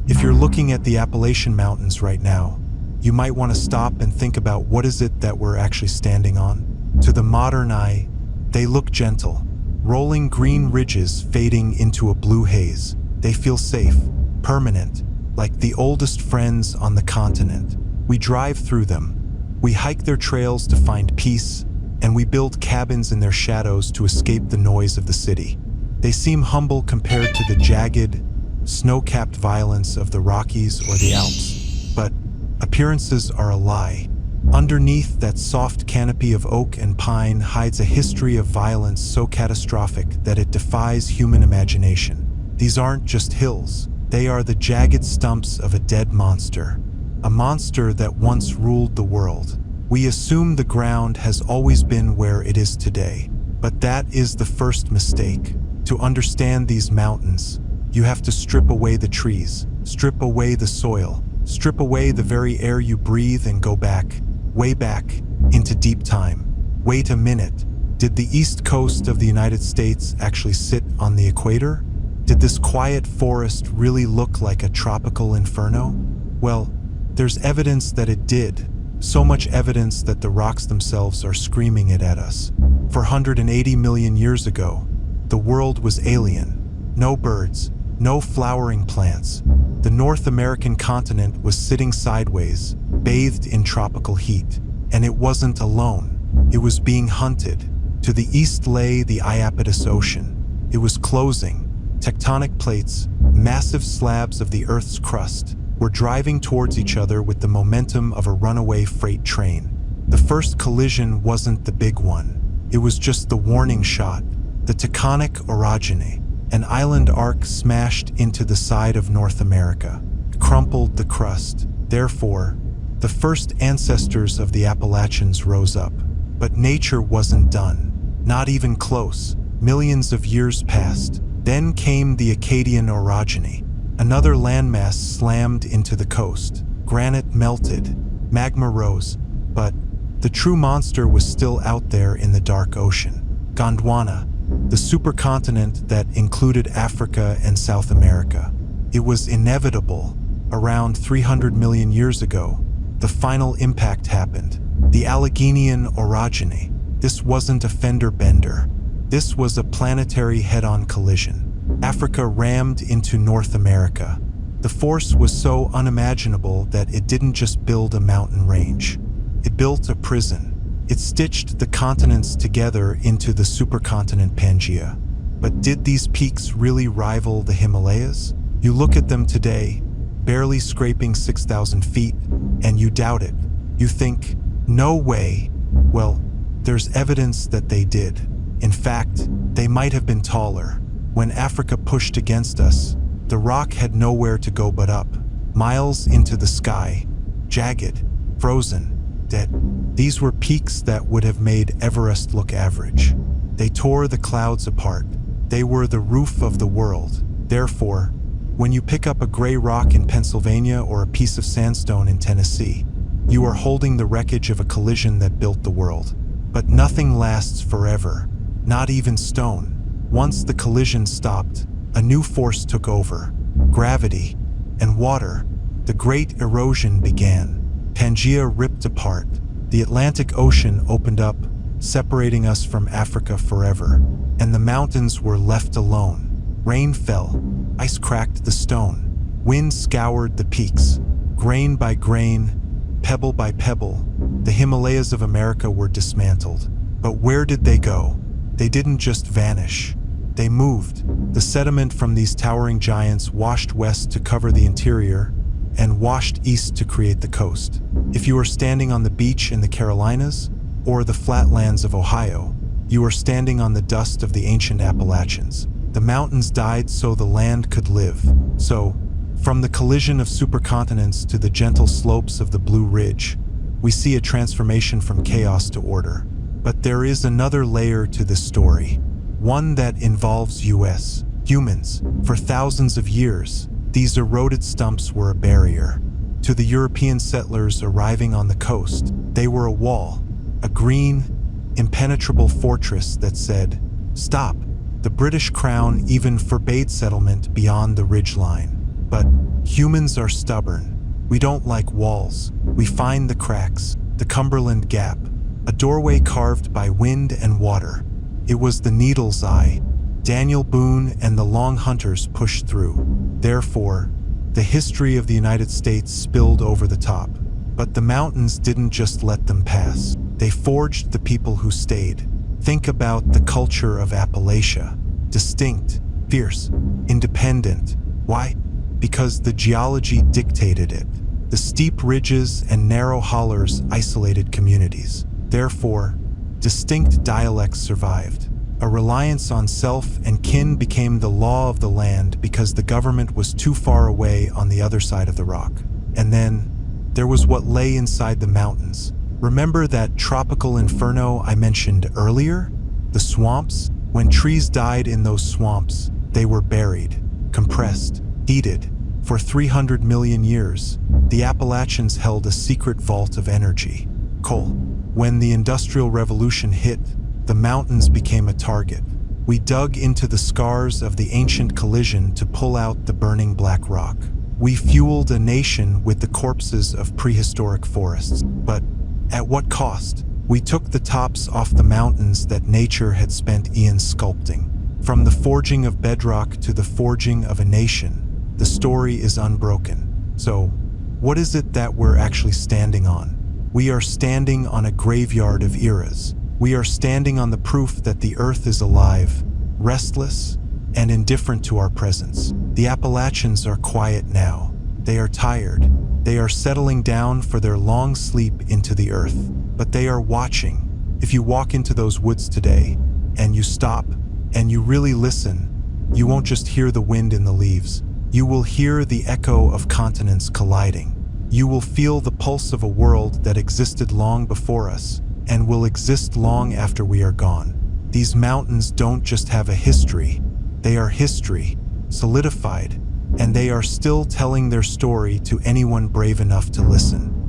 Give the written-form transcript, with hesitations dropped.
If you're looking at the Appalachian Mountains right now, you might want to stop and think about what is it that we're actually standing on. To the modern eye, they look gentle, rolling green ridges fading into a blue haze. They feel safe, permanent, like the oldest friends on the continent. We drive through them, we hike their trails to find peace, and we build cabins in their shadows to escape the noise of the city. They seem humble compared to the jagged, snow-capped violence of the Rockies or the Alps, but appearances are a lie. Underneath that soft canopy of oak and pine hides a history of violence so catastrophic that it defies human imagination. These aren't just hills, they are the jagged stumps of a dead monster. A monster that once ruled the world. We assume the ground has always been where it is today, but that is the first mistake. To understand these mountains, you have to strip away the trees, strip away the soil, strip away the very air you breathe and go back, way back, into deep time. Wait a minute, did the east coast of the United States actually sit on the equator? Did this quiet forest really look like a tropical inferno? Well, there's evidence that it did. So much evidence that the rocks themselves are screaming it at us. 480 million years ago, the world was alien. No birds, no flowering plants. The North American continent was sitting sideways, bathed in tropical heat. And it wasn't alone. It was being hunted. To the east lay the Iapetus Ocean. It was closing. Tectonic plates, massive slabs of the Earth's crust, were driving towards each other with the momentum of a runaway freight train. The first collision wasn't the big one. It was just the warning shot. The tectonic orogeny, an island arc smashed into the side of North America, crumpled the crust. Therefore, the first ancestors of the Appalachians rose up. But nature wasn't done. Not even close. Millions of years passed. Then came the Akkadian orogeny. Another landmass slammed into the coast. Granite melted. Magma rose. But the true monster was still out there in the dark ocean. Gondwana, the supercontinent that included Africa and South America. It was inevitable. Around 300 million years ago, the final impact happened. The Alleghenian orogeny. This wasn't a fender bender. This was a planetary head-on collision. Africa rammed into North America. The force was so unimaginable that it didn't just build a mountain range. It built a prison. It stitched the continents together into the supercontinent Pangaea. But did these peaks really rival the Himalayas? You look at them today, barely scraping 6,000 feet, and you doubt it. You think, no way. Well, there's evidence that they did. In fact, they might have been taller. When Africa pushed against us, the rock had nowhere to go but up, miles into the sky, jagged, frozen, dead. These were peaks that would have made Everest look average. They tore the clouds apart. They were the roof of the world. Therefore, when you pick up a gray rock in Pennsylvania or a piece of sandstone in Tennessee, you are holding the wreckage of a collision that built the world. But nothing lasts forever, not even stone. Once the collision stopped, a new force took over. Gravity and water. The great erosion began. Pangaea ripped apart. The Atlantic Ocean opened up, separating us from Africa forever. And the mountains were left alone. Rain fell. Ice cracked the stone. Wind scoured the peaks. Grain by grain, pebble by pebble, the Himalayas of America were dismantled. But where did they go? They didn't just vanish. They moved. The sediment from these towering giants washed west to cover the interior and washed east to create the coast. If you are standing on the beach in the Carolinas or the flatlands of Ohio, you are standing on the dust of the ancient Appalachians. The mountains died so the land could live. So, from the collision of supercontinents to the gentle slopes of the Blue Ridge, we see a transformation from chaos to order. But there is another layer to this story. One that involves humans. For thousands of years, these eroded stumps were a barrier. To the European settlers arriving on the coast, they were a wall, a green, impenetrable fortress that said, "Stop." The British Crown even forbade settlement beyond the ridgeline. But humans are stubborn. We don't like walls. We find the cracks, the Cumberland Gap, a doorway carved by wind and water. It was the needle's eye. Daniel Boone and the Long Hunters pushed through. Therefore, the history of the United States spilled over the top. But the mountains didn't just let them pass. They forged the people who stayed. Think about the culture of Appalachia. Distinct, fierce, independent. Why? Because the geology dictated it. The steep ridges and narrow hollers isolated communities. Therefore, distinct dialects survived. A reliance on self and kin became the law of the land because the government was too far away on the other side of the rock. And then, there was what lay inside the mountains. Remember that tropical inferno I mentioned earlier? The swamps? When trees died in those swamps, they were buried, compressed, heated. For 300 million years, the Appalachians held a secret vault of energy, coal. When the Industrial Revolution hit, the mountains became a target. We dug into the scars of the ancient collision to pull out the burning black rock. We fueled a nation with the corpses of prehistoric forests. But at what cost? We took the tops off the mountains that nature had spent eons sculpting. From the forging of bedrock to the forging of a nation, the story is unbroken. So, what is it that we're actually standing on? We are standing on a graveyard of eras. We are standing on the proof that the earth is alive, restless, and indifferent to our presence. The Appalachians are quiet now. They are tired. They are settling down for their long sleep into the earth. But they are watching. If you walk into those woods today, and you stop, and you really listen, you won't just hear the wind in the leaves. You will hear the echo of continents colliding. You will feel the pulse of a world that existed long before us, and will exist long after we are gone. These mountains don't just have a history. They are history, solidified, and they are still telling their story to anyone brave enough to listen.